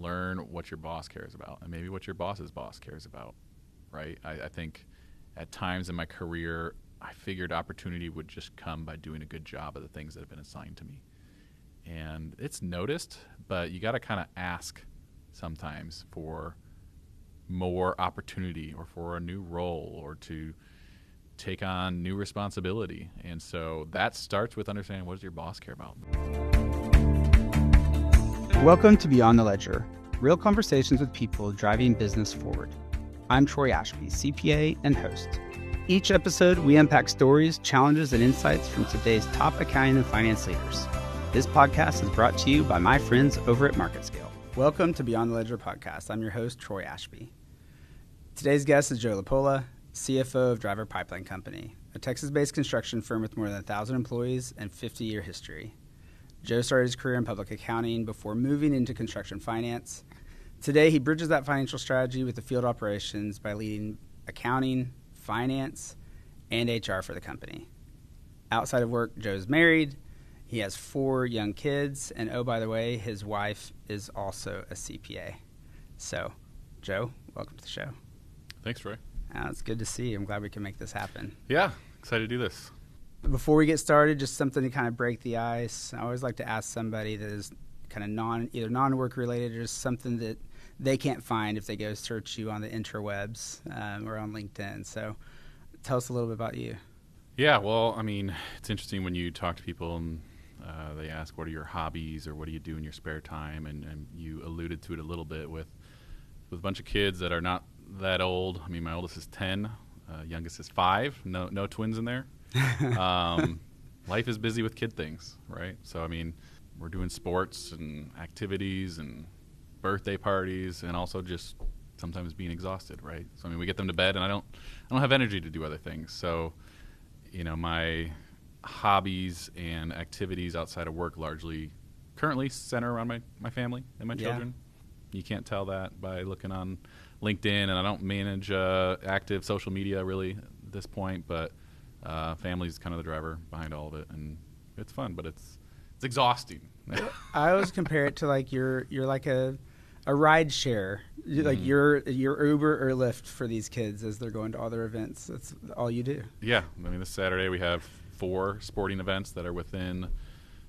learn what your boss cares about and maybe what your boss's boss cares about, right? I think at times in my career, I figured opportunity would just come by doing a good job of the things that have been assigned to me. And it's noticed, but you got to kind of ask sometimes for more opportunity or for a new role or to take on new responsibility. And so that starts with understanding, what does your boss care about? Welcome to Beyond the Ledger, real conversations with people driving business forward. I'm Troy Ashby, CPA and host. Each episode, we unpack stories, challenges, and insights from today's top accounting and finance leaders. This podcast is brought to you by my friends over at MarketScale. Welcome to Beyond the Ledger podcast. I'm your host, Troy Ashby. Today's guest is Joe LaPolla, CFO of Driver Pipeline Company, a Texas-based construction firm with more than 1,000 employees and 50-year history. Joe started his career in public accounting before moving into construction finance. Today, he bridges that financial strategy with the field operations by leading accounting, finance, and HR for the company. Outside of work, Joe's married. He has 4 young kids. And oh, by the way, his wife is also a CPA. So, Joe, welcome to the show. Thanks, Troy. It's good to see you. I'm glad we can make this happen. Yeah, excited to do this. Before we get started, just something to kind of break the ice. I always like to ask somebody that is kind of either non-work related or just something that they can't find if they go search you on the interwebs or on LinkedIn. So tell us a little bit about you. Yeah, well, I mean, it's interesting when you talk to people and they ask, what are your hobbies or what do you do in your spare time? And you alluded to it a little bit with a bunch of kids that are not that old. I mean, my oldest is 10, youngest is 5, no twins in there. Life is busy with kid things, right? So, I mean, we're doing sports and activities and birthday parties and also just sometimes being exhausted, right? So, I mean, we get them to bed and I don't have energy to do other things. So, you know, my hobbies and activities outside of work largely currently center around my family and my children. You can't tell that by looking on LinkedIn, and I don't manage active social media really at this point, but family is kind of the driver behind all of it, and it's fun, but it's exhausting. I always compare it to like you're like a ride share, like you're Uber or Lyft for these kids as they're going to all their events. That's all you do. Yeah, I mean, this Saturday we have 4 sporting events that are within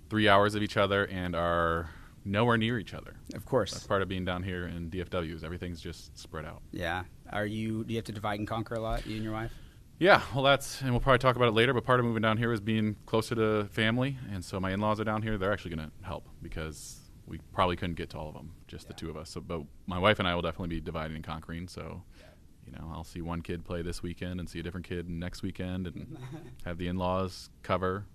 3 hours of each other and are nowhere near each other. Of course, that's part of being down here in DFW. Everything's just spread out. Yeah. Do you have to divide and conquer a lot, you and your wife? Yeah, well, and we'll probably talk about it later, but part of moving down here is being closer to family, and so my in-laws are down here. They're actually going to help because we probably couldn't get to all of them, just the 2 of us. So, but my wife and I will definitely be dividing and conquering, so you know, I'll see one kid play this weekend and see a different kid next weekend and have the in-laws cover.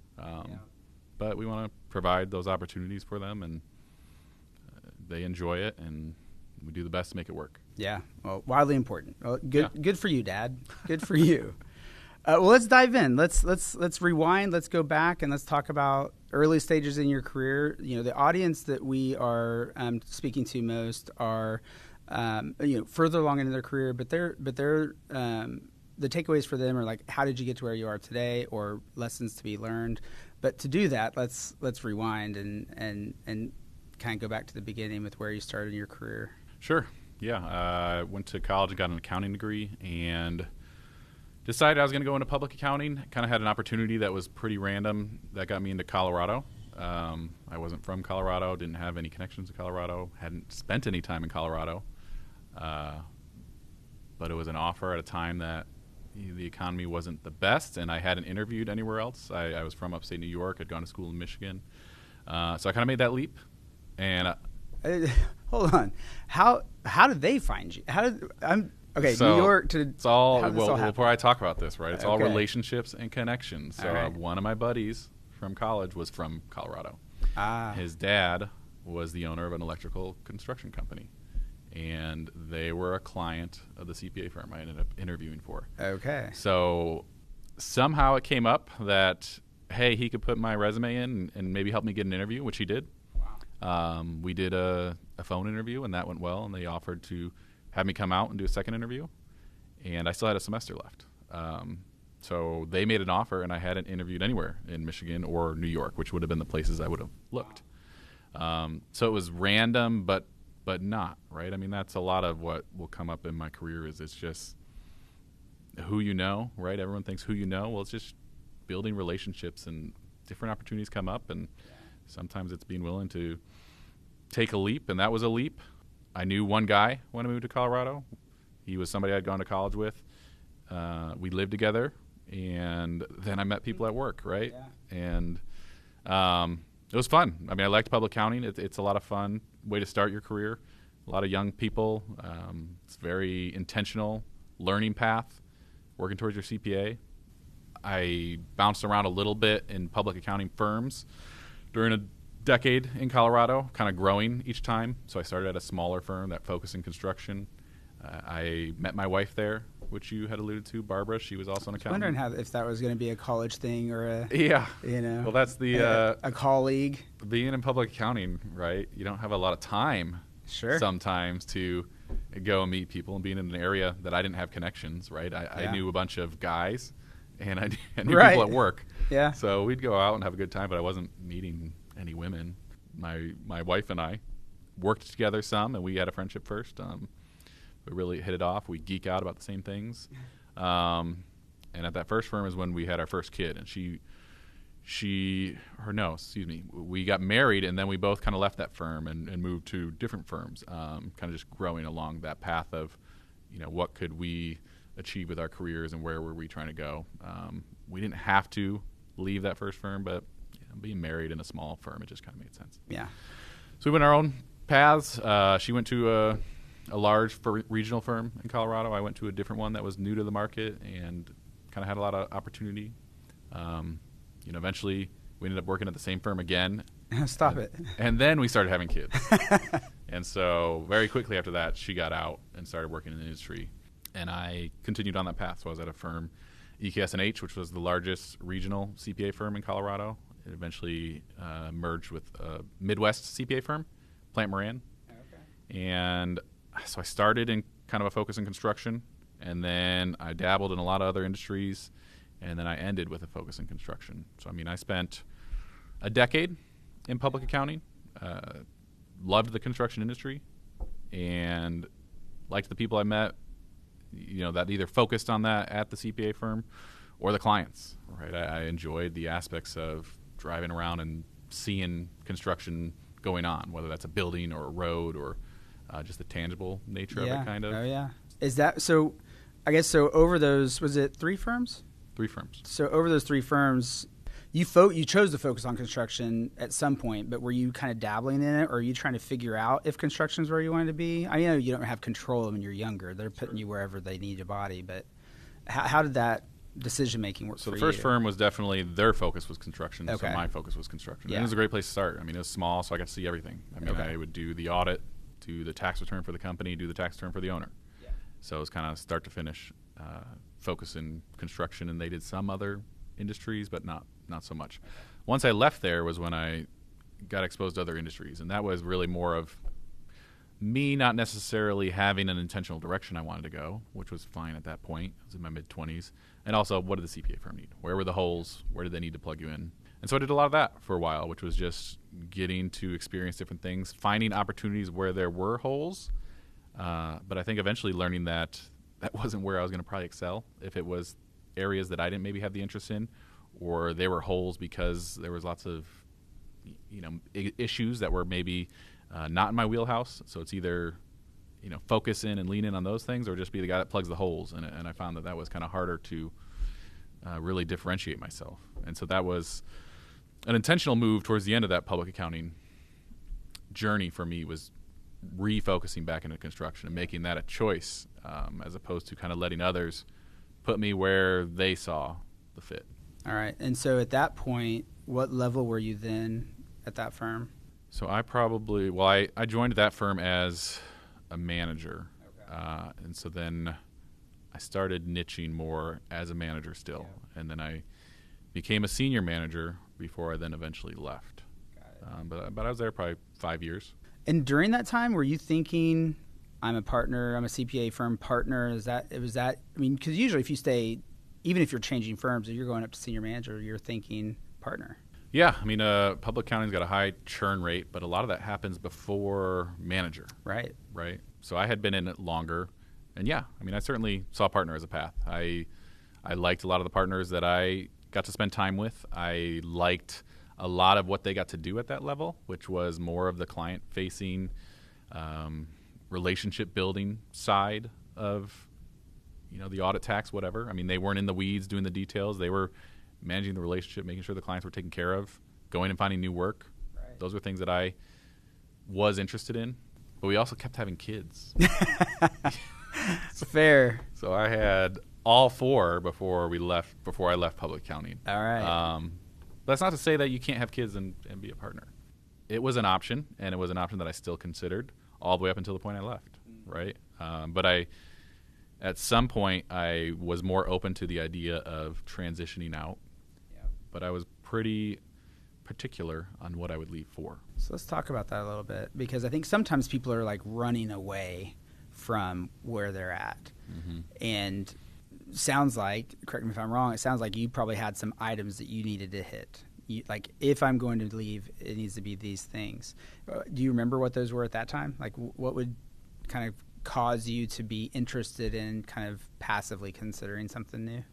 But we want to provide those opportunities for them, and they enjoy it, and we do the best to make it work. Yeah, well, wildly important. Well, good for you, Dad. Good for you. Well, let's dive in. Let's rewind. Let's go back and let's talk about early stages in your career. You know, the audience that we are speaking to most are, further along in their career, but they're the takeaways for them are like, how did you get to where you are today, or lessons to be learned. But to do that, let's rewind and kind of go back to the beginning with where you started your career. Sure. Yeah. I went to college and got an accounting degree and decided I was going to go into public accounting. Kind of had an opportunity that was pretty random that got me into Colorado. I wasn't from Colorado, didn't have any connections to Colorado, hadn't spent any time in Colorado. But it was an offer at a time that the economy wasn't the best, and I hadn't interviewed anywhere else. I was from upstate New York. I'd gone to school in Michigan. So I kind of made that leap. And hold on, how did they find you? So New York to it's all before I talk about this, right? It's all relationships and connections. So right. One of my buddies from college was from Colorado. His dad was the owner of an electrical construction company, and they were a client of the CPA firm I ended up interviewing for. Okay. So somehow it came up that, hey, he could put my resume in and maybe help me get an interview, which he did. We did a phone interview, and that went well, and they offered to have me come out and do a second interview, and I still had a semester left. So they made an offer, and I hadn't interviewed anywhere in Michigan or New York, which would have been the places I would have looked. So it was random, but but not, right? I mean, that's a lot of what will come up in my career is it's just who you know, right? Everyone thinks who you know. Well, it's just building relationships, and different opportunities come up, and sometimes it's being willing to take a leap, and that was a leap. I knew one guy when I moved to Colorado. He was somebody I'd gone to college with. We lived together, and then I met people at work, right? Yeah. And it was fun. I mean, I liked public accounting. It's a lot of fun way to start your career. A lot of young people. It's very intentional learning path, working towards your CPA. I bounced around a little bit in public accounting firms during a decade in Colorado, kind of growing each time. So I started at a smaller firm that focused in construction. I met my wife there, which you had alluded to, Barbara. She was also an accountant. I was wondering if that was going to be a college thing or a Well, that's the a colleague. Being in public accounting, right? You don't have a lot of time. Sometimes to go and meet people, and being in an area that I didn't have connections, right? I knew a bunch of guys, and I knew people at work. Yeah. So we'd go out and have a good time, but I wasn't meeting any women. My wife and I worked together some, and we had a friendship first. We really hit it off. We geek out about the same things. And at that first firm is when we had our first kid, and we got married, and then we both kind of left that firm and moved to different firms, kind of just growing along that path of, what could we achieve with our careers and where were we trying to go. We didn't have to leave that first firm, but being married in a small firm, it just kind of made sense. Yeah. So we went our own paths. She went to a large regional firm in Colorado. I went to a different one that was new to the market and kind of had a lot of opportunity. Eventually we ended up working at the same firm again. Stop it. And then we started having kids. And so very quickly after that, she got out and started working in the industry. And I continued on that path. So I was at a firm, EKS&H, which was the largest regional CPA firm in Colorado. It eventually merged with a Midwest CPA firm, Plant Moran. Okay. And so I started in kind of a focus in construction, and then I dabbled in a lot of other industries, and then I ended with a focus in construction. So, I spent a decade in public accounting, loved the construction industry, and liked the people I met, that either focused on that at the CPA firm or the clients, right? I enjoyed the aspects of driving around and seeing construction going on, whether that's a building or a road or just the tangible nature of it, kind of. Oh, yeah. Is that so? I guess so. Over those, was it 3 firms? 3 firms. So over those 3 firms, you chose to focus on construction at some point, but were you kind of dabbling in it, or are you trying to figure out if construction is where you wanted to be? I know you don't have control when you're younger; they're putting you wherever they need your body. But how did that decision making work? So the first firm was definitely their focus was construction. Okay. So my focus was construction. Yeah. And it was a great place to start. It was small, so I got to see everything. I would do the audit, do the tax return for the company, do the tax return for the owner. Yeah. So it was kind of start to finish, focus in construction, and they did some other industries, but not so much. Okay. Once I left there was when I got exposed to other industries, and that was really more of me not necessarily having an intentional direction I wanted to go, which was fine at that point. I was in my mid-20s. And also, what did the CPA firm need? Where were the holes? Where did they need to plug you in? And so I did a lot of that for a while, which was just getting to experience different things, finding opportunities where there were holes. But I think eventually learning that wasn't where I was going to probably excel, if it was areas that I didn't maybe have the interest in, or they were holes because there was lots of issues that were maybe not in my wheelhouse. So it's either focus in and lean in on those things, or just be the guy that plugs the holes. And I found that was kind of harder to really differentiate myself. And so that was an intentional move towards the end of that public accounting journey for me, was refocusing back into construction and making that a choice, as opposed to kind of letting others put me where they saw the fit. All right. And so at that point, what level were you then at that firm? So I joined that firm as a manager. Okay. And so then I started niching more as a manager still. Yeah. And then I became a senior manager before I then eventually left. Got it. But I was there probably 5 years. And during that time, were you thinking, I'm a partner, I'm a CPA firm partner? Because usually if you stay, even if you're changing firms, if you're going up to senior manager, you're thinking partner. Yeah, I mean, public accounting's got a high churn rate, but a lot of that happens before manager. Right. So I had been in it longer, and yeah, I mean, I certainly saw partner as a path. I liked a lot of the partners that I got to spend time with. I liked a lot of what they got to do at that level, which was more of the client-facing, relationship-building side of, the audit, tax, whatever. I mean, they weren't in the weeds doing the details. They were managing the relationship, making sure the clients were taken care of, going and finding new work. Right. Those were things that I was interested in. But we also kept having kids. Fair. So I had all 4 before I left public accounting. All right. That's not to say that you can't have kids and be a partner. It was an option, and it was an option that I still considered all the way up until the point I left, right? But at some point, I was more open to the idea of transitioning out. Yeah. But I was pretty particular on what I would leave for. So let's talk about that a little bit, because I think sometimes people are like running away from where they're at. Mm-hmm. And sounds like, correct me if I'm wrong, it sounds like you probably had some items that you needed to hit. Like, if I'm going to leave, it needs to be these things. Do you remember what those were at that time? Like, what would kind of cause you to be interested in kind of passively considering something new?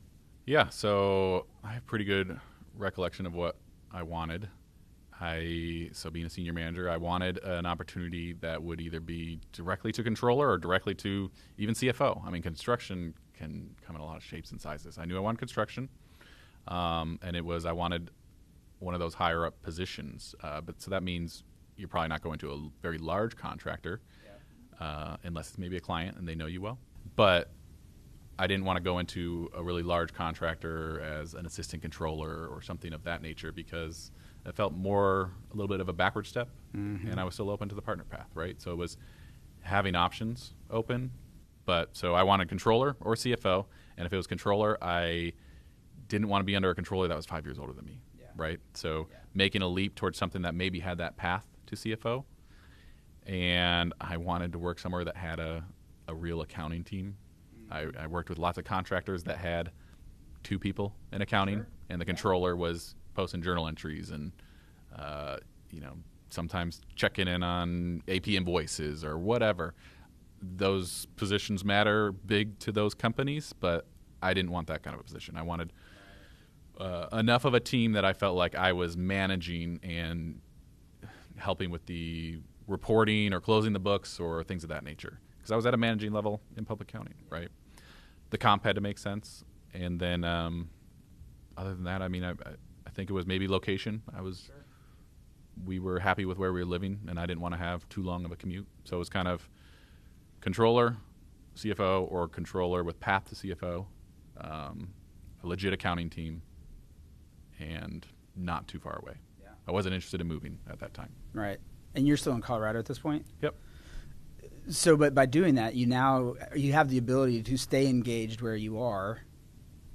Yeah, so I have pretty good recollection of what I wanted. So being a senior manager, I wanted an opportunity that would either be directly to controller or directly to even CFO. I mean, construction can come in a lot of shapes and sizes. I knew I wanted construction, and I wanted one of those higher up positions. But so that means you're probably not going to a very large contractor, unless it's maybe a client and they know you well. But I didn't want to go into a really large contractor as an assistant controller or something of that nature, because it felt a little bit of a backward step, and I was still open to the partner path, right? So it was having options open. But so I wanted controller or CFO, and if it was controller, I didn't want to be under a controller that was 5 years older than me, right? So making a leap towards something that maybe had that path to CFO, and I wanted to work somewhere that had a real accounting team. I worked with lots of contractors that had 2 people in accounting, and the controller was posting journal entries and, sometimes checking in on AP invoices or whatever. Those positions matter big to those companies, but I didn't want that kind of a position. I wanted enough of a team that I felt like I was managing and helping with the reporting or closing the books or things of that nature. Because I was at a managing level in public accounting, right? The comp had to make sense. And then other than that, I mean, I think it was maybe location. We were happy with where we were living, and I didn't want to have too long of a commute. So it was kind of controller, CFO, or controller with path to CFO, a legit accounting team, and not too far away. Yeah. I wasn't interested in moving at that time. Right. And you're still in Colorado at this point? Yep. So, but by doing that, you have the ability to stay engaged where you are,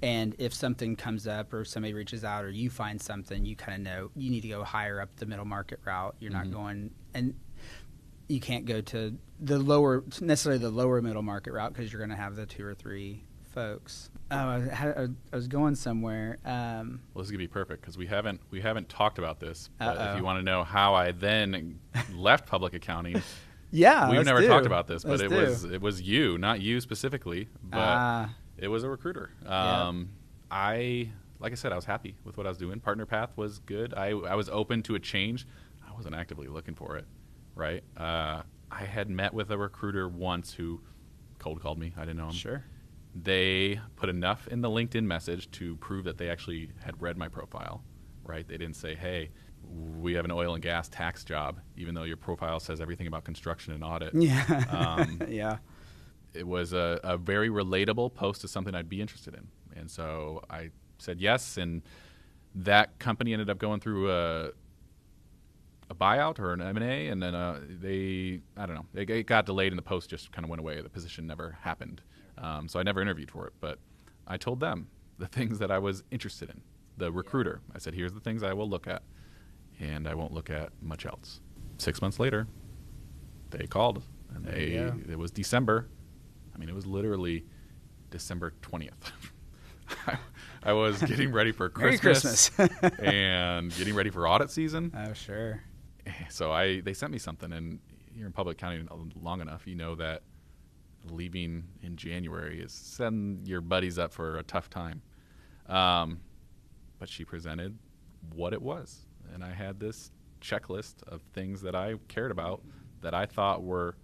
and if something comes up or somebody reaches out or you find something, you kind of know you need to go higher up the middle market route. You're not going, and you can't go to necessarily the lower middle market route, because you're going to have the 2 or 3 folks. I was going somewhere. Well, this is gonna be perfect, because we haven't talked about this. But if you want to know how I then left public accoing. Yeah, we've never talked about this, but it was you, not you specifically, but it was a recruiter. Like I said, I was happy with what I was doing. Partner path was good. I was open to a change. I wasn't actively looking for it, right? I had met with a recruiter once who cold called me. I didn't know him. Sure. They put enough in the LinkedIn message to prove that they actually had read my profile, right? They didn't say, hey, we have an oil and gas tax job, even though your profile says everything about construction and audit. Yeah. Yeah. It was a very relatable post to something I'd be interested in. And so I said yes, and that company ended up going through a buyout or an M&A, and then it got delayed, and the post just kind of went away. The position never happened. So I never interviewed for it, but I told them the things that I was interested in. The recruiter, I said, here's the things I will look at, and I won't look at much else. 6 months later, they called, and it was December. I mean, it was literally December 20th. I was getting ready for Merry Christmas, Christmas. and getting ready for audit season. Oh, sure. So they sent me something, and you're in public accounting long enough, you know that leaving in January is setting your buddies up for a tough time. But she presented what it was, and I had this checklist of things that I cared about that I thought were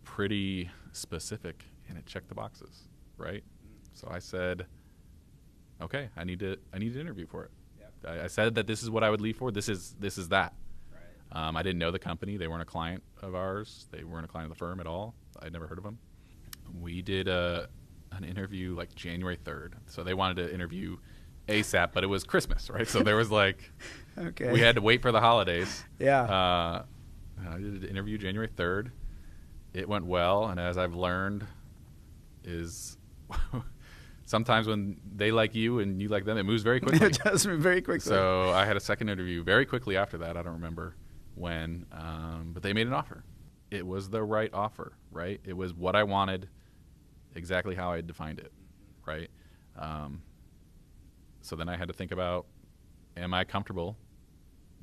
pretty specific, and it checked the boxes, right? So I said, okay, I need to interview for it. Yep. I said that this is what I would leave for. This is that. Right. I didn't know the company. They weren't a client of ours. They weren't a client of the firm at all. I'd never heard of them. We did an interview like January 3rd. So they wanted to interview ASAP, but it was Christmas, right? So there was like, okay, we had to wait for the holidays. Yeah. I did an interview January 3rd. It went well, and as I've learned is sometimes when they like you and you like them, it moves very quickly. It does move very quickly. So I had a second interview very quickly after that. I don't remember when, but they made an offer. It was the right offer, right? It was what I wanted, exactly how I had defined it, right? So then I had to think about, am I comfortable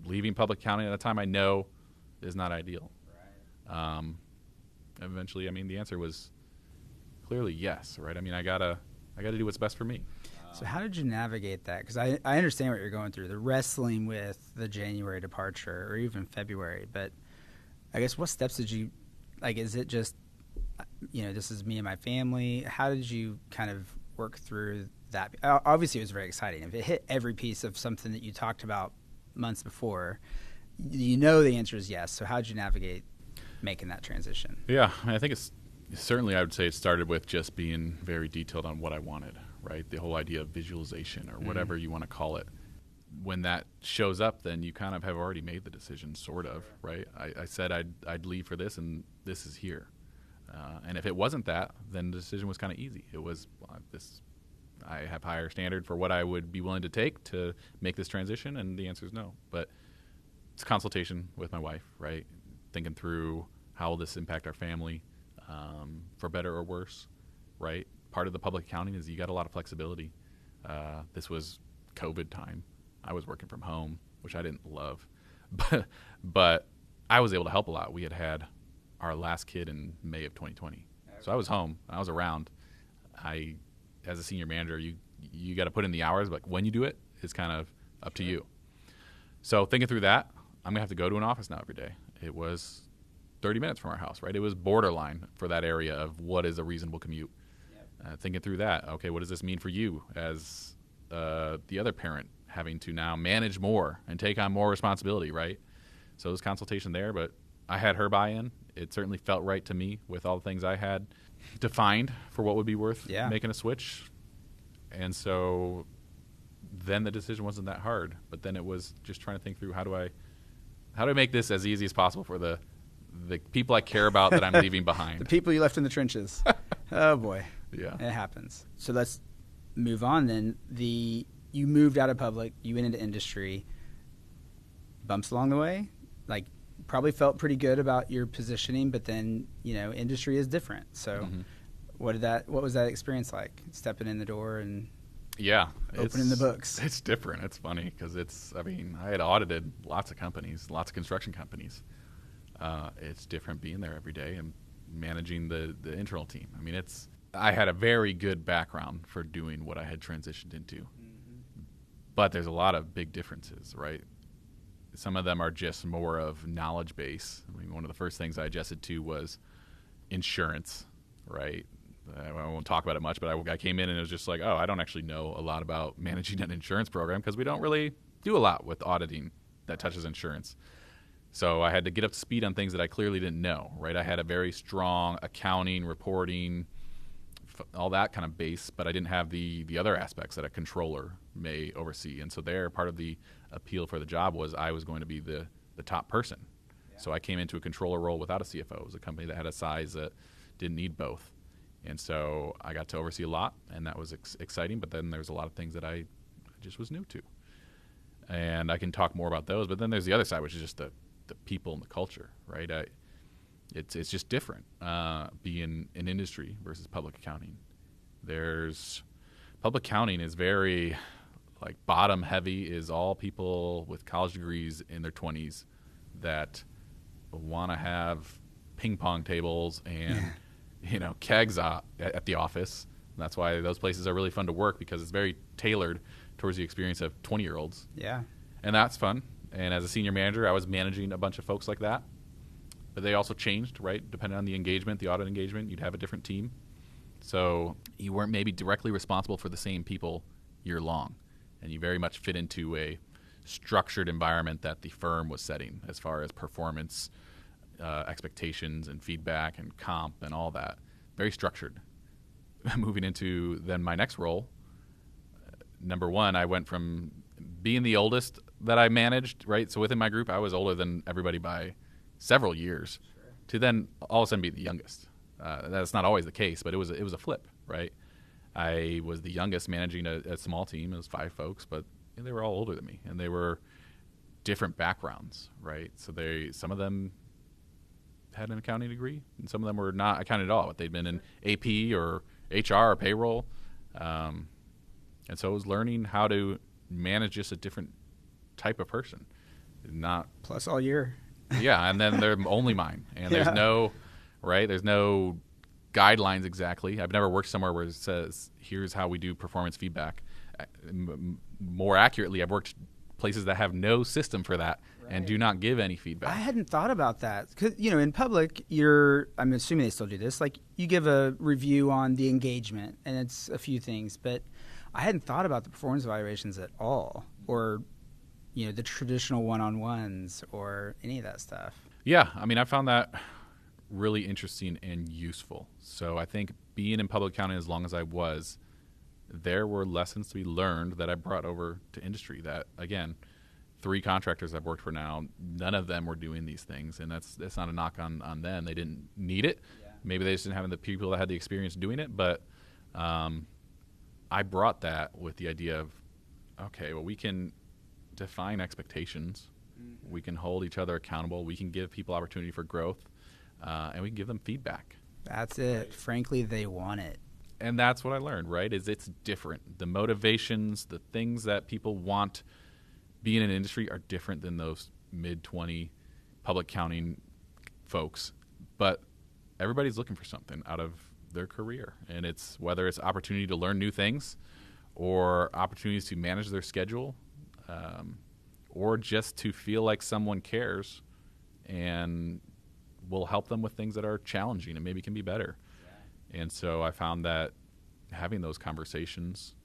leaving public accounting at a time I know is not ideal? Right. Eventually, I mean, the answer was clearly yes, right? I mean, I gotta do what's best for me. So how did you navigate that? Because I understand what you're going through, the wrestling with the January departure or even February. But I guess what steps did you, like, is it just, this is me and my family? How did you kind of work through that? Obviously, it was very exciting. If it hit every piece of something that you talked about months before, the answer is yes. So how did you navigate making that transition? Yeah, I think certainly I would say it started with just being very detailed on what I wanted, right? The whole idea of visualization or whatever you want to call it. When that shows up, then you kind of have already made the decision, sort of, right? I said I'd leave for this, and this is here. And if it wasn't that, then the decision was kind of easy. It was this. I have higher standard for what I would be willing to take to make this transition, and the answer is no. But it's consultation with my wife, right? Thinking through how will this impact our family, for better or worse, right? Part of the public accounting is you got a lot of flexibility. This was COVID time. I was working from home, which I didn't love, but I was able to help a lot. We had our last kid in May of 2020, so I was home. I was around. As a senior manager, you got to put in the hours, but when you do it, it's kind of up to you. So thinking through that, I'm gonna have to go to an office now every day. It was 30 minutes from our house, right? It was borderline for that area of what is a reasonable commute. Yep. Thinking through that, okay, what does this mean for you as the other parent having to now manage more and take on more responsibility, right? So there's consultation there, but I had her buy-in. It certainly felt right to me with all the things I had defined for what would be worth making a switch. And so then the decision wasn't that hard, but then it was just trying to think through how do I make this as easy as possible for the people I care about that I'm leaving behind. The people you left in the trenches. Oh, boy. Yeah. It happens. So let's move on then. You moved out of public. You went into industry. Bumps along the way? Like, probably felt pretty good about your positioning, but then, industry is different. So what was that experience like? Stepping in the door and opening the books? It's different. It's funny because I had audited lots of companies, lots of construction companies. It's different being there every day and managing the internal team. I mean, I had a very good background for doing what I had transitioned into, but there's a lot of big differences, right? Some of them are just more of knowledge base. I mean, one of the first things I adjusted to was insurance, right? I won't talk about it much, but I came in and it was just like, I don't actually know a lot about managing an insurance program because we don't really do a lot with auditing that touches insurance. So I had to get up to speed on things that I clearly didn't know, right? I had a very strong accounting, reporting, all that kind of base, but I didn't have the other aspects that a controller may oversee. And so part of the appeal for the job was I was going to be the top person. Yeah. So I came into a controller role without a CFO. It was a company that had a size that didn't need both. And so I got to oversee a lot, and that was exciting, but then there's a lot of things that I just was new to. And I can talk more about those, but then there's the other side, which is just the people and the culture, right? It's just different being in industry versus public accounting. public accounting is very like bottom heavy, is all people with college degrees in their 20s that want to have ping pong tables and kegs at the office. And that's why those places are really fun to work, because it's very tailored towards the experience of 20-year-olds. Yeah. And that's fun. And as a senior manager, I was managing a bunch of folks like that. But they also changed, right? Depending on the engagement, the audit engagement, you'd have a different team. So you weren't maybe directly responsible for the same people year long. And you very much fit into a structured environment that the firm was setting as far as performance, expectations and feedback and comp and all that. Very structured. Moving into then my next role, number one, I went from being the oldest that I managed, right? So within my group, I was older than everybody by several years, to then all of a sudden be the youngest. That's not always the case, but it was a flip, right? I was the youngest managing a small team. It was 5 folks, but they were all older than me, and they were different backgrounds, right? So some of them had an accounting degree, and some of them were not accounting at all, but they'd been in AP or HR or payroll. And so I was learning how to manage just a different type of person. Not plus all year. Yeah, and then they're only mine. And there's no guidelines exactly. I've never worked somewhere where it says, here's how we do performance feedback. More accurately, I've worked places that have no system for that and do not give any feedback. I hadn't thought about that. Because, in public, I'm assuming they still do this, like you give a review on the engagement, and it's a few things, but I hadn't thought about the performance evaluations at all, or the traditional one-on-ones or any of that stuff. Yeah, I found that really interesting and useful. So I think being in public accounting as long as I was, there were lessons to be learned that I brought over to industry that, again, 3 contractors I've worked for now, none of them were doing these things, and that's not a knock on them. They didn't need it. Yeah. Maybe they just didn't have the people that had the experience doing it, but I brought that with the idea of, okay, well, we can define expectations. Mm-hmm. We can hold each other accountable. We can give people opportunity for growth, and we can give them feedback. That's it. Frankly, they want it. And that's what I learned, right, is it's different. The motivations, the things that people want being in an industry are different than those mid-20 public accounting folks. But everybody's looking for something out of their career. And it's whether it's opportunity to learn new things or opportunities to manage their schedule, or just to feel like someone cares and will help them with things that are challenging and maybe can be better. Yeah. And so I found that having those conversations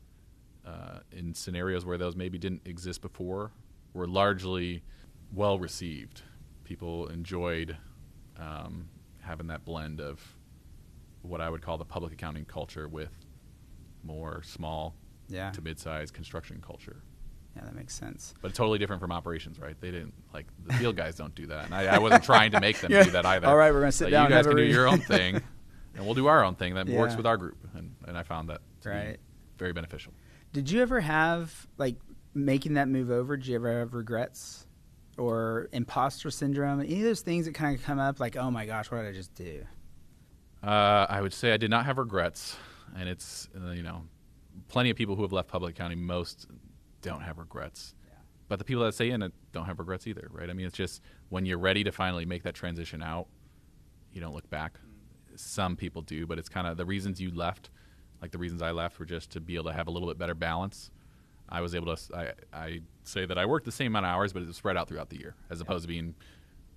in scenarios where those maybe didn't exist before were largely well received. People enjoyed having that blend of what I would call the public accounting culture with more small to mid-sized construction culture. Yeah, that makes sense. But it's totally different from operations, right? They didn't, like, the field guys don't do that. And I wasn't trying to make them do that either. All right, we're going to sit down you guys and can do your own thing, and we'll do our own thing that works with our group. And I found that to be very beneficial. Did you ever have, like, making that move over, did you ever have regrets or imposter syndrome? Any of those things that kind of come up, like, oh, my gosh, what did I just do? I would say I did not have regrets. And it's, plenty of people who have left public accounting, most don't have regrets. Yeah. But the people that stay in it don't have regrets either, right? It's just when you're ready to finally make that transition out, you don't look back. Some people do, but it's kind of the reasons you left, like the reasons I left, were just to be able to have a little bit better balance. I was able to, I say that I worked the same amount of hours, but it was spread out throughout the year, as opposed to being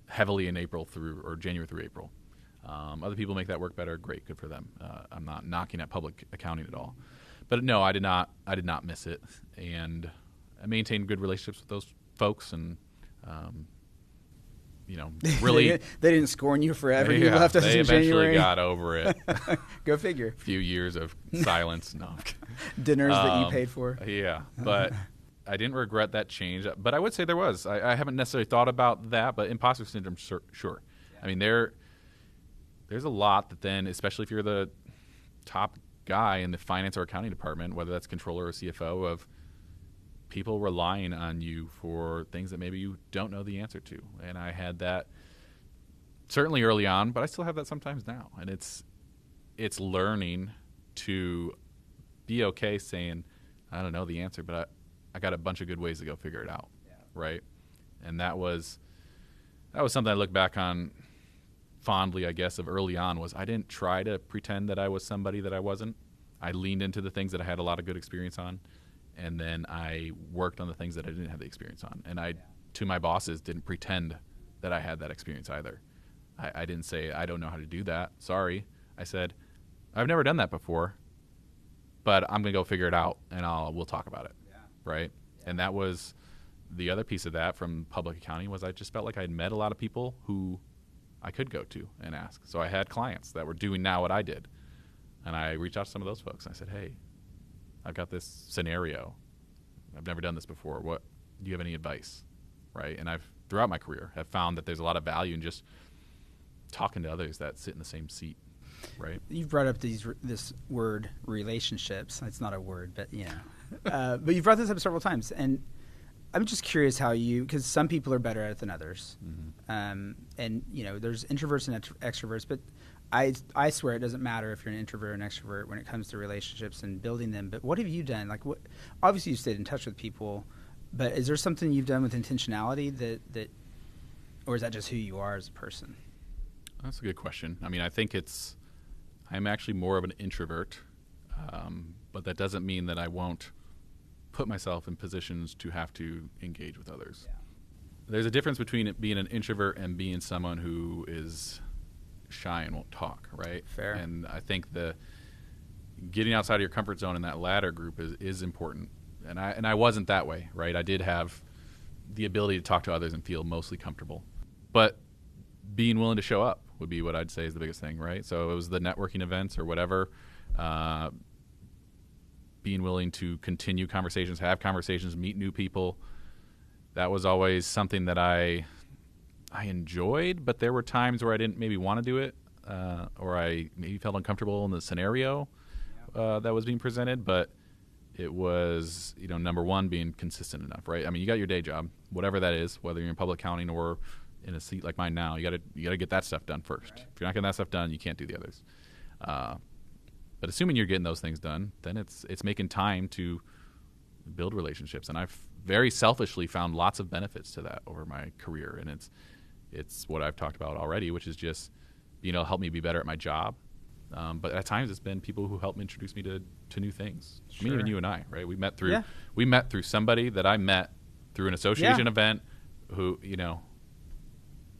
heavily in January through April. Other people make that work better. Great, good for them. I'm not knocking at public accounting at all. But no, I did not miss it, and I maintained good relationships with those folks, and really they didn't scorn you forever. You left us in January. They eventually got over it. Go figure. A few years of silence. No. Dinners that you paid for. Yeah, but I didn't regret that change. But I would say there was. I haven't necessarily thought about that, but imposter syndrome, sure. Yeah. There's a lot that then, especially if you're the top guy in the finance or accounting department, whether that's controller or CFO, of people relying on you for things that maybe you don't know the answer to. And I had that certainly early on, but I still have that sometimes now. And it's learning to be okay saying, I don't know the answer, but I got a bunch of good ways to go figure it out, right? And that was something I look back on fondly, I guess, of early on. Was I didn't try to pretend that I was somebody that I wasn't. I leaned into the things that I had a lot of good experience on, and then I worked on the things that I didn't have the experience on. And I, to my bosses, didn't pretend that I had that experience either. I didn't say, I don't know how to do that. Sorry. I said, I've never done that before, but I'm going to go figure it out, and we'll talk about it, right? Yeah. And that was the other piece of that from public accounting was I just felt like I'd met a lot of people who I could go to and ask. So I had clients that were doing now what I did, and I reached out to some of those folks, and I said, hey, I've got this scenario. I've never done this before. What do you have any advice, right? And I've, throughout my career, have found that there's a lot of value in just talking to others that sit in the same seat, right? You've brought up this word relationships. It's not a word, but but you've brought this up several times, and I'm just curious how because some people are better at it than others, and there's introverts and extroverts, but I swear it doesn't matter if you're an introvert or an extrovert when it comes to relationships and building them. But what have you done? Like, obviously you've stayed in touch with people, but is there something you've done with intentionality that, or is that just who you are as a person? That's a good question. I mean, I think I'm actually more of an introvert, but that doesn't mean that I won't put myself in positions to have to engage with others. Yeah. There's a difference between it being an introvert and being someone who is shy and won't talk, right? Fair. And I think getting outside of your comfort zone in that latter group is important. And I wasn't that way, right? I did have the ability to talk to others and feel mostly comfortable. But being willing to show up would be what I'd say is the biggest thing, right? So it was the networking events or whatever, being willing to continue conversations, have conversations, meet new people. That was always something that I enjoyed, but there were times where I didn't maybe want to do it, or I maybe felt uncomfortable in the scenario that was being presented. But it was, number one, being consistent enough, right? I mean, you got your day job, whatever that is, whether you're in public accounting or in a seat like mine now, you got to get that stuff done first. Right. If you're not getting that stuff done, you can't do the others. But assuming you're getting those things done, then it's making time to build relationships. And I've very selfishly found lots of benefits to that over my career. And it's what I've talked about already, which is just being able to help me be better at my job. But at times it's been people who helped me introduce me to new things. Sure. I mean, even you and I, right? We met through somebody that I met through an association event who,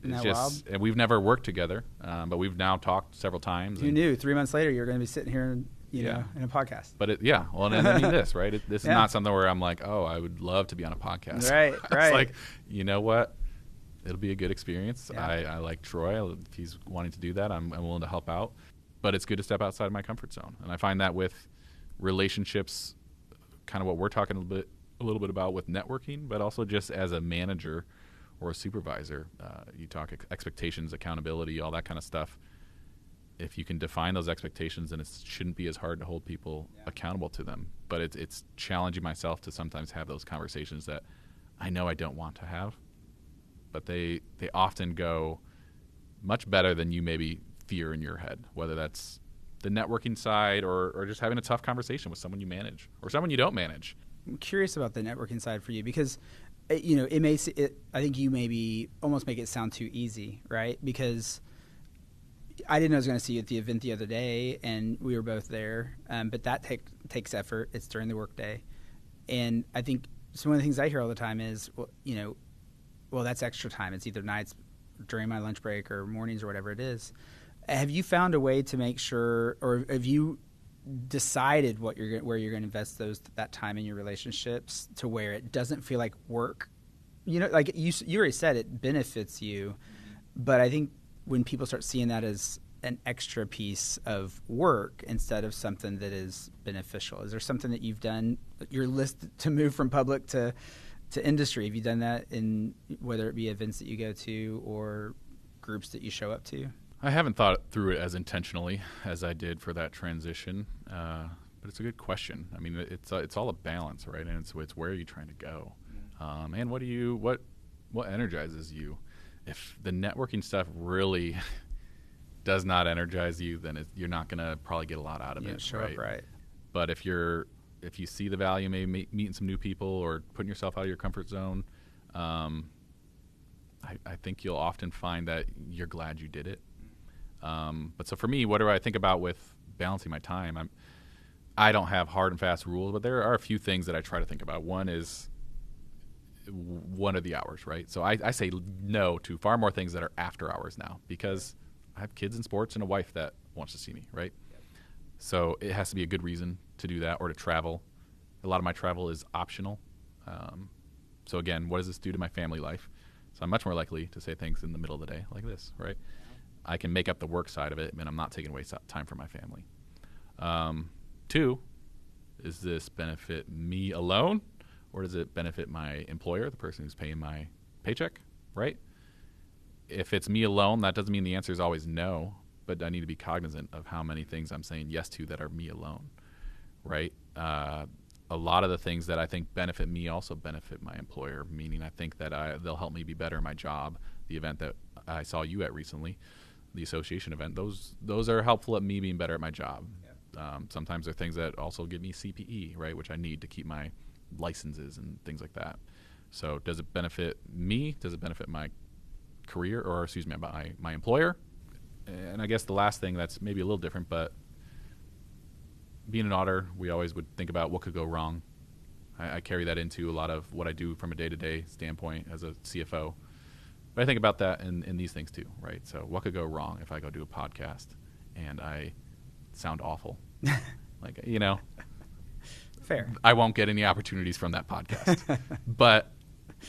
and we've never worked together, but we've now talked several times. Who knew 3 months later you're going to be sitting here in a podcast? But and I mean this, right? This is not something where I'm like, oh, I would love to be on a podcast. Right. It's like, you know what? It'll be a good experience. Yeah. I like Troy. If he's wanting to do that, I'm willing to help out. But it's good to step outside my comfort zone. And I find that with relationships, kind of what we're talking a little bit about with networking, but also just as a manager or a supervisor, you talk expectations, accountability, all that kind of stuff. If you can define those expectations, then it shouldn't be as hard to hold people accountable to them. But it's challenging myself to sometimes have those conversations that I know I don't want to have, but they often go much better than you maybe fear in your head, whether that's the networking side or just having a tough conversation with someone you manage or someone you don't manage. I'm curious about the networking side for you because I think you maybe almost make it sound too easy, right? Because I didn't know I was going to see you at the event the other day, and we were both there. But that takes effort. It's during the workday, and I think some of the things I hear all the time is, well, that's extra time. It's either nights during my lunch break or mornings or whatever it is. Have you found a way to make sure, or have you decided where you're going to invest that time in your relationships to where it doesn't feel like work? Like you already said, it benefits you, but I think when people start seeing that as an extra piece of work instead of something that is beneficial, is there something that you've done, your list to move from public to industry? Have you done that in whether it be events that you go to or groups that you show up to? I haven't thought through it as intentionally as I did for that transition, but it's a good question. I mean, it's all a balance, right? And it's where are you trying to go, and what energizes you? If the networking stuff really does not energize you, then you're not going to probably get a lot out of it. Show up right. But if you see the value, maybe meeting some new people or putting yourself out of your comfort zone, I think you'll often find that you're glad you did it. But so for me, what do I think about with balancing my time? I don't have hard and fast rules, but there are a few things that I try to think about. One is, what are the hours, right? So I say no to far more things that are after hours now, because I have kids in sports and a wife that wants to see me, right? Yep. So it has to be a good reason to do that or to travel. A lot of my travel is optional. So again, what does this do to my family life? So I'm much more likely to say things in the middle of the day like this, right? I can make up the work side of it, and I'm not taking away time from my family. 2, does this benefit me alone, or does it benefit my employer, the person who's paying my paycheck, right? If it's me alone, that doesn't mean the answer is always no, but I need to be cognizant of how many things I'm saying yes to that are me alone, right? A lot of the things that I think benefit me also benefit my employer, meaning I think that they'll help me be better in my job. The event that I saw you at recently, the association event, those are helpful at me being better at my job. Yeah. Sometimes they're things that also give me CPE, right, which I need to keep my licenses and things like that. So does it benefit me? Does it benefit my career, or excuse me, my employer? And I guess the last thing that's maybe a little different, but being an auditor, we always would think about what could go wrong. I carry that into a lot of what I do from a day-to-day standpoint as a CFO. But I think about that in these things too, right? So what could go wrong if I go do a podcast and I sound awful? Like, Fair. I won't get any opportunities from that podcast. But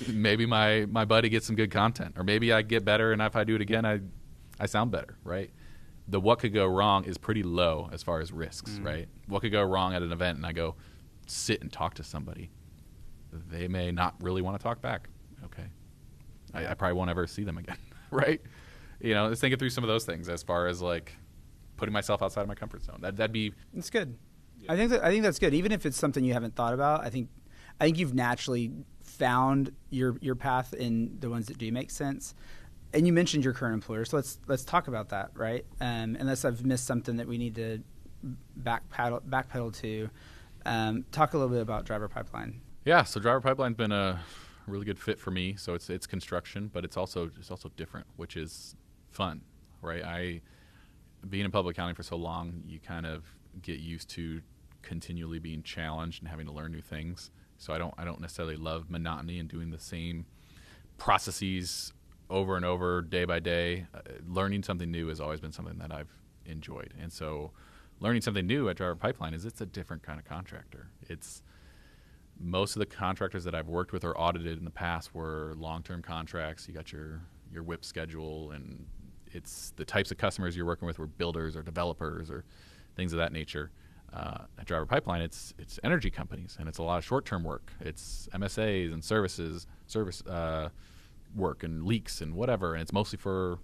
maybe my buddy gets some good content, or maybe I get better, and if I do it again, I sound better, right? The what could go wrong is pretty low as far as risks, right? What could go wrong at an event, and I go sit and talk to somebody. They may not really want to talk back. Okay. I probably won't ever see them again, right? Just thinking through some of those things as far as like putting myself outside of my comfort zone. That'd be. It's good. Yeah. I think that's good. Even if it's something you haven't thought about, I think you've naturally found your path in the ones that do make sense. And you mentioned your current employer, so let's talk about that, right? Unless I've missed something that we need to backpedal to, talk a little bit about Driver Pipeline. Yeah, so Driver Pipeline's been a really good fit for me. So it's construction, but it's also different, which is fun, right? Being in public accounting for so long, you kind of get used to continually being challenged and having to learn new things. So I don't necessarily love monotony and doing the same processes over and over, day by day. Learning something new has always been something that I've enjoyed. And so learning something new at Driver Pipeline it's a different kind of contractor. It's most of the contractors that I've worked with or audited in the past were long-term contracts. You got your WIP schedule, and it's the types of customers you're working with were builders or developers or things of that nature. At Driver Pipeline, it's energy companies, and it's a lot of short-term work. It's MSAs and service work and leaks and whatever, and it's mostly for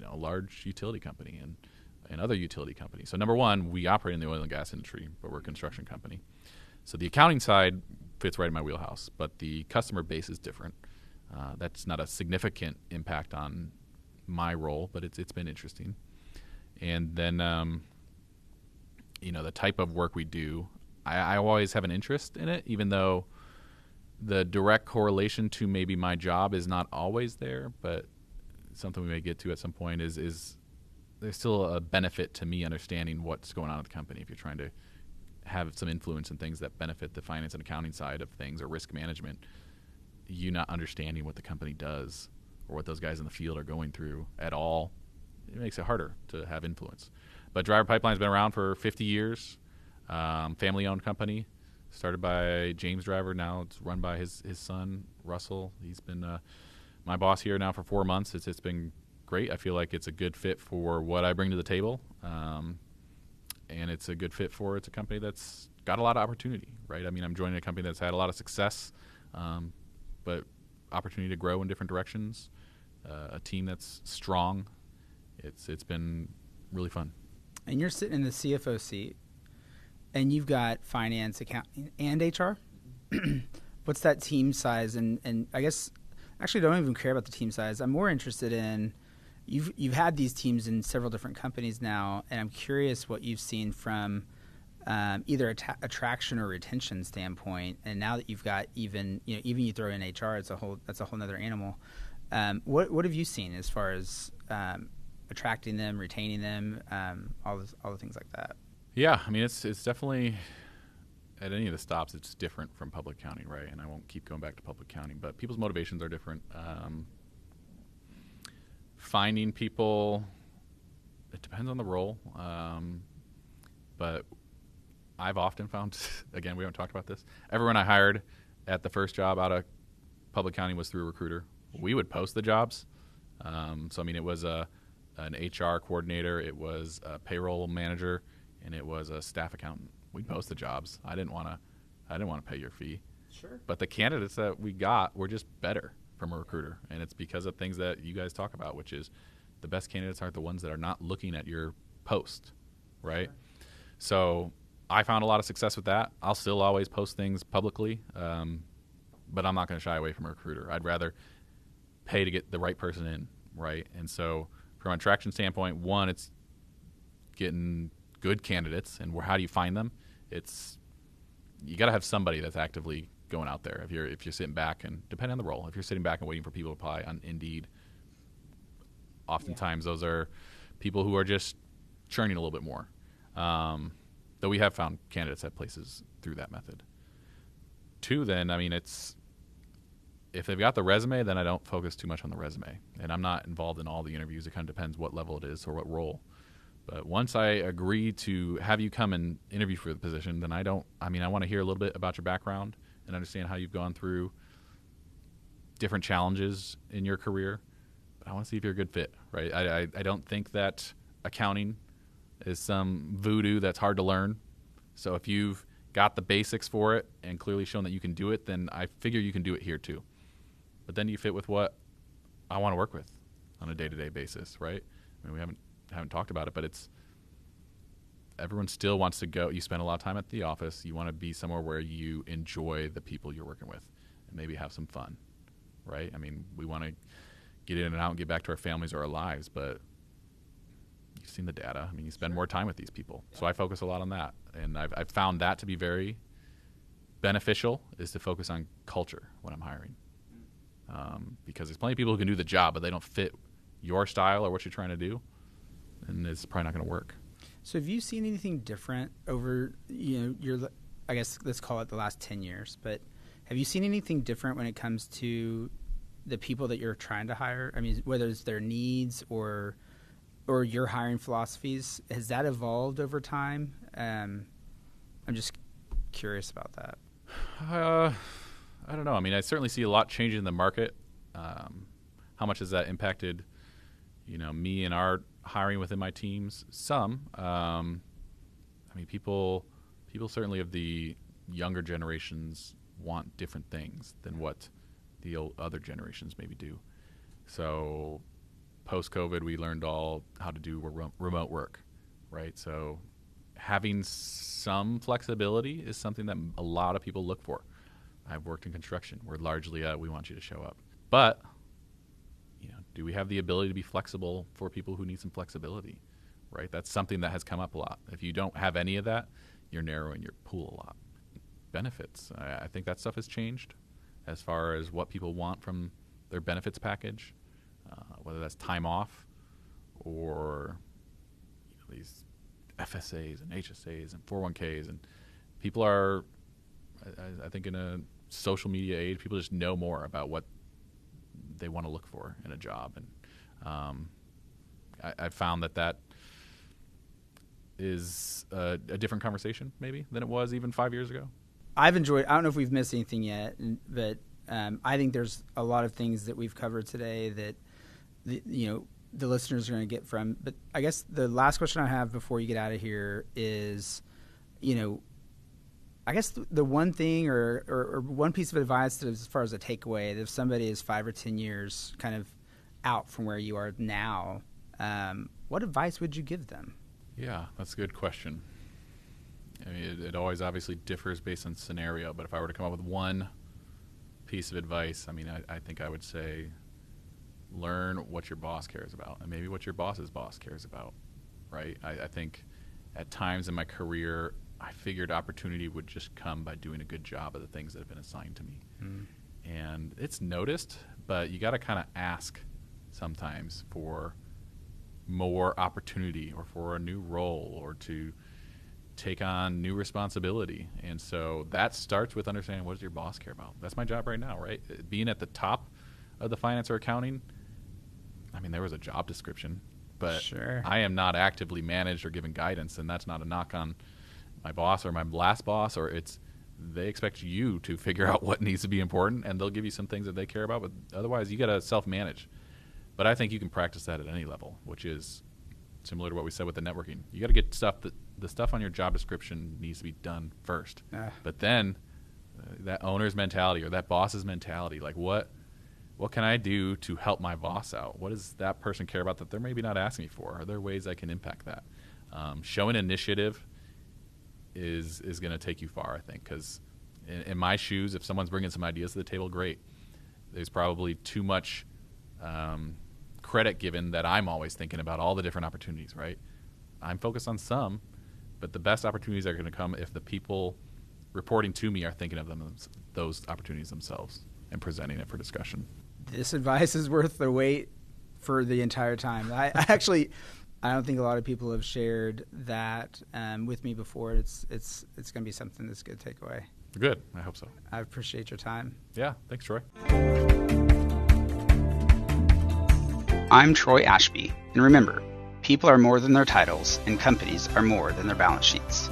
a large utility company and other utility companies. So number one, we operate in the oil and gas industry, but we're a construction company. So the accounting side fits right in my wheelhouse, but the customer base is different. That's not a significant impact on my role, but it's been interesting. And then the type of work we do, I always have an interest in it, even though the direct correlation to maybe my job is not always there, but something we may get to at some point is there's still a benefit to me understanding what's going on at the company. If you're trying to have some influence in things that benefit the finance and accounting side of things or risk management, you not understanding what the company does or what those guys in the field are going through at all, it makes it harder to have influence. But Driver Pipeline's been around for 50 years, family-owned company. Started by James Driver. Now it's run by his son, Russell. He's been my boss here now for 4 months. It's been great. I feel like it's a good fit for what I bring to the table. And it's a good fit for it's a company that's got a lot of opportunity, right? I mean, I'm joining a company that's had a lot of success, but opportunity to grow in different directions, a team that's strong. It's been really fun. And you're sitting in the CFO seat, and you've got finance, accounting, and HR. What's that team size? And I guess actually don't even care about the team size. I'm more interested in you've had these teams in several different companies now, and I'm curious what you've seen from either attraction or retention standpoint. And now that you've got even you throw in HR, that's a whole nother animal. What have you seen as far as attracting them, retaining them, all the things like that? Yeah, I mean, it's definitely, at any of the stops, it's different from public accounting, right? And I won't keep going back to public accounting, but people's motivations are different. Finding people, it depends on the role, but I've often found, again, we haven't talked about this, everyone I hired at the first job out of public accounting was through a recruiter. We would post the jobs. So, I mean, it was an HR coordinator, it was a payroll manager, and it was a staff accountant. We'd post the jobs. I didn't want to pay your fee. Sure. But the candidates that we got were just better from a recruiter, and it's because of things that you guys talk about, which is the best candidates aren't the ones that are not looking at your post, right? Sure. So I found a lot of success with that. I'll still always post things publicly, but I'm not going to shy away from a recruiter. I'd rather pay to get the right person in, right? And so from an attraction standpoint, one, it's getting good candidates, and how do you find them? You got to have somebody that's actively going out there. If you're sitting back, and depending on the role, if you're sitting back and waiting for people to apply on Indeed, oftentimes those are people who are just churning a little bit more. Though we have found candidates at places through that method. Two, then, I mean, if they've got the resume, then I don't focus too much on the resume. And I'm not involved in all the interviews. It kind of depends what level it is or what role. But once I agree to have you come and interview for the position, then I want to hear a little bit about your background and understand how you've gone through different challenges in your career. But I want to see if you're a good fit, right? I don't think that accounting is some voodoo that's hard to learn. So if you've got the basics for it and clearly shown that you can do it, then I figure you can do it here too. But then you fit with what I want to work with on a day-to-day basis, right? I mean, we haven't talked about it, but everyone still wants to go. You spend a lot of time at the office. You want to be somewhere where you enjoy the people you're working with and maybe have some fun, right? I mean, we want to get in and out and get back to our families or our lives, but you've seen the data. I mean, you spend more time with these people. So I focus a lot on that. And I've found that to be very beneficial, is to focus on culture when I'm hiring. Because there's plenty of people who can do the job, but they don't fit your style or what you're trying to do, and it's probably not going to work. So have you seen anything different over, I guess let's call it the last 10 years, but have you seen anything different when it comes to the people that you're trying to hire? I mean, whether it's their needs or your hiring philosophies, has that evolved over time? I'm just curious about that. I don't know. I mean, I certainly see a lot changing in the market. How much has that impacted, me and our hiring within my teams? Some. I mean, people certainly of the younger generations want different things than what the other generations maybe do. So post-COVID, we learned all how to do remote work, right? So having some flexibility is something that a lot of people look for. I've worked in construction. We're largely we want you to show up. But, do we have the ability to be flexible for people who need some flexibility, right? That's something that has come up a lot. If you don't have any of that, you're narrowing your pool a lot. Benefits. I think that stuff has changed as far as what people want from their benefits package, whether that's time off or these FSAs and HSAs and 401ks. And people are, I think in a social media age, people just know more about what they want to look for in a job. And I found that is a different conversation maybe than it was even 5 years ago. I've enjoyed, I don't know if we've missed anything yet, but I think there's a lot of things that we've covered today that, the listeners are going to get from. But I guess the last question I have before you get out of here is, I guess the one thing or one piece of advice that as far as a takeaway, that if somebody is 5 or 10 years kind of out from where you are now, what advice would you give them? Yeah, that's a good question. I mean, it always obviously differs based on scenario, but if I were to come up with one piece of advice, I mean, I think I would say learn what your boss cares about and maybe what your boss's boss cares about, right? I think at times in my career, I figured opportunity would just come by doing a good job of the things that have been assigned to me. And it's noticed, but you got to kind of ask sometimes for more opportunity or for a new role or to take on new responsibility. And so that starts with understanding, what does your boss care about? That's my job right now, right? Being at the top of the finance or accounting, I mean, there was a job description, but Sure. I am not actively managed or given guidance, and that's not a knock on my boss or my last boss, or they expect you to figure out what needs to be important, and they'll give you some things that they care about, but otherwise you got to self-manage. But I think you can practice that at any level, which is similar to what we said with the networking. You got to get the stuff on your job description needs to be done first. But then that owner's mentality or that boss's mentality, like what can I do to help my boss out? What does that person care about that they're maybe not asking me for? Are there ways I can impact that? Showing initiative is going to take you far, I think, because in my shoes, if someone's bringing some ideas to the table, great. There's probably too much credit given that I'm always thinking about all the different opportunities, right? I'm focused on some, but the best opportunities are going to come if the people reporting to me are thinking of those opportunities themselves and presenting it for discussion. This advice is worth the wait for the entire time. I don't think a lot of people have shared that with me before. It's going to be something that's good to take away. Good. I hope so. I appreciate your time. Yeah. Thanks, Troy. I'm Troy Ashby, and remember, people are more than their titles, and companies are more than their balance sheets.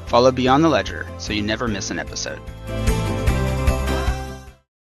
Follow Beyond the Ledger so you never miss an episode.